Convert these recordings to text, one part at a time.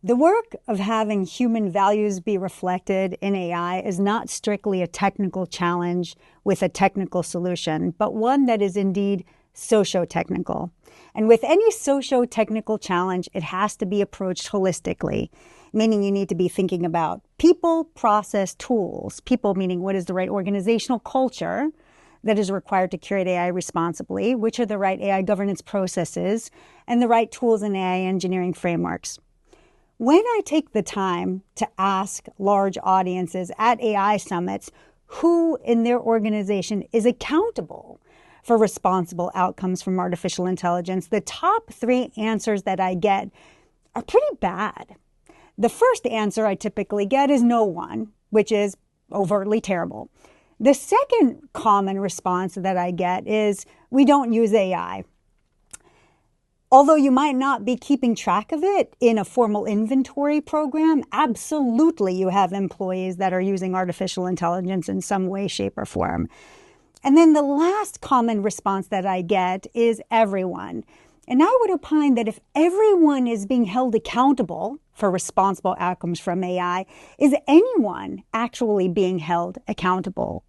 The work of having human values be reflected in AI is not strictly a technical challenge with a technical solution, but one that is indeed socio-technical. And with any socio-technical challenge, it has to be approached holistically, meaning you need to be thinking about people, process, tools. People meaning what is the right organizational culture that is required to curate AI responsibly, which are the right AI governance processes, and the right tools and AI engineering frameworks. When I take the time to ask large audiences at AI summits who in their organization is accountable for responsible outcomes from artificial intelligence, the top 3 answers that I get are pretty bad. The first answer I typically get is no one, which is overtly terrible. The second common response that I get is we don't use AI. Although you might not be keeping track of it in a formal inventory program, absolutely you have employees that are using artificial intelligence in some way, shape, or form. And then the last common response that I get is everyone. And I would opine that if everyone is being held accountable for responsible outcomes from AI, is anyone actually being held accountable?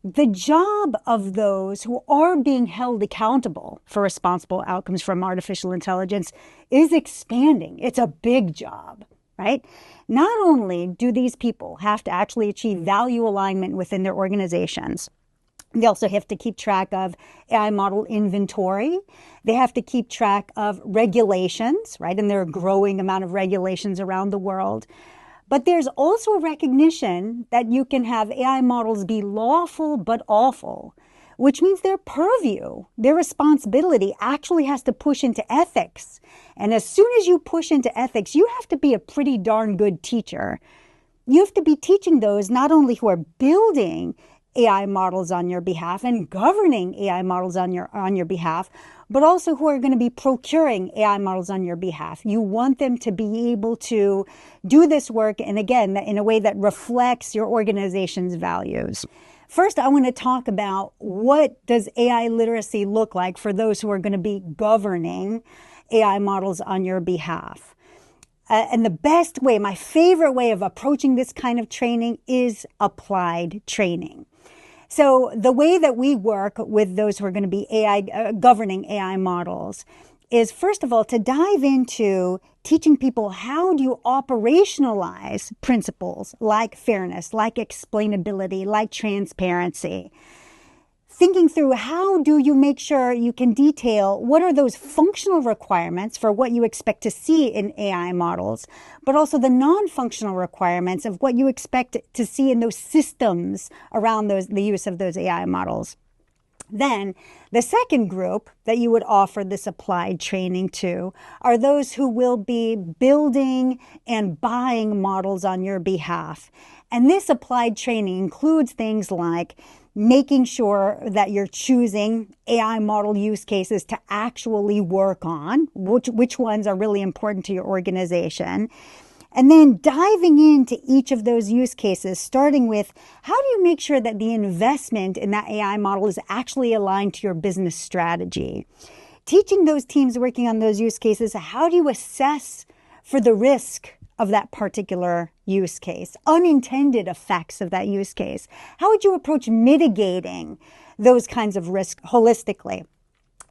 The job of those who are being held accountable for responsible outcomes from artificial intelligence is expanding. It's a big job, right? Not only do these people have to actually achieve value alignment within their organizations, they also have to keep track of AI model inventory. They have to keep track of regulations, right? And there are a growing amount of regulations around the world. But there's also a recognition that you can have AI models be lawful but awful, which means their purview, their responsibility actually has to push into ethics. And as soon as you push into ethics, you have to be a pretty darn good teacher. You have to be teaching those not only who are building AI models on your behalf and governing AI models on your behalf, but also who are going to be procuring AI models on your behalf. You want them to be able to do this work, and again, in a way that reflects your organization's values. First, I want to talk about what does AI literacy look like for those who are going to be governing AI models on your behalf. And the best way, my favorite way of approaching this kind of training is applied training. So the way that we work with those who are going to be governing AI models is, first of all, to dive into teaching people how do you operationalize principles like fairness, like explainability, like transparency. Thinking through how do you make sure you can detail what are those functional requirements for what you expect to see in AI models, but also the non-functional requirements of what you expect to see in those systems around the use of those AI models. Then the second group that you would offer this applied training to are those who will be building and buying models on your behalf. And this applied training includes things like making sure that you're choosing AI model use cases to actually work on, which ones are really important to your organization. And then diving into each of those use cases, starting with how do you make sure that the investment in that AI model is actually aligned to your business strategy? Teaching those teams working on those use cases, how do you assess for the risk of that particular use case, unintended effects of that use case? How would you approach mitigating those kinds of risks holistically?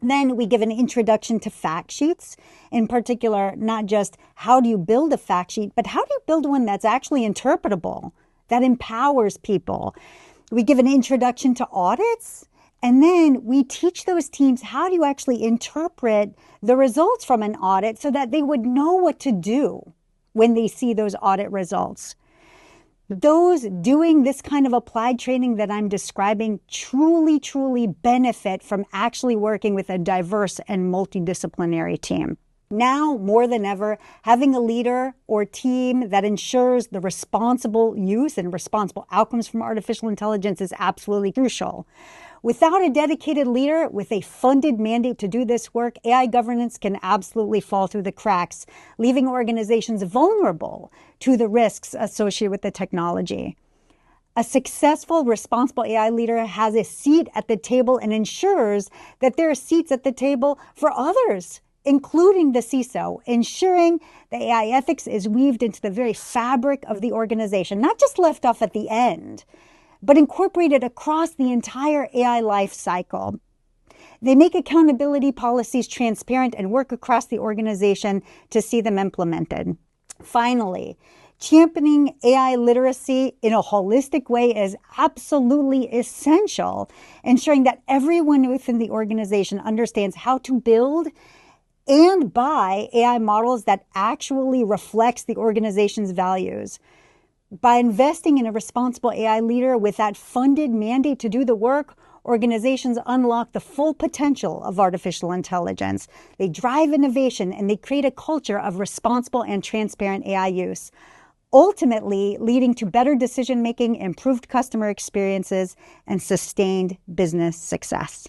Then we give an introduction to fact sheets, in particular, not just how do you build a fact sheet, but how do you build one that's actually interpretable, that empowers people. We give an introduction to audits, and then we teach those teams how do you actually interpret the results from an audit so that they would know what to do when they see those audit results. Those doing this kind of applied training that I'm describing truly, truly benefit from actually working with a diverse and multidisciplinary team. Now, more than ever, having a leader or team that ensures the responsible use and responsible outcomes from artificial intelligence is absolutely crucial. Without a dedicated leader with a funded mandate to do this work, AI governance can absolutely fall through the cracks, leaving organizations vulnerable to the risks associated with the technology. A successful, responsible AI leader has a seat at the table and ensures that there are seats at the table for others including the CISO, ensuring that AI ethics is weaved into the very fabric of the organization, not just left off at the end, but incorporated across the entire AI life cycle. They make accountability policies transparent and work across the organization to see them implemented. Finally, championing AI literacy in a holistic way is absolutely essential, ensuring that everyone within the organization understands how to build and buy AI models that actually reflects the organization's values. By investing in a responsible AI leader with that funded mandate to do the work, organizations unlock the full potential of artificial intelligence. They drive innovation and they create a culture of responsible and transparent AI use, ultimately leading to better decision-making, improved customer experiences, and sustained business success.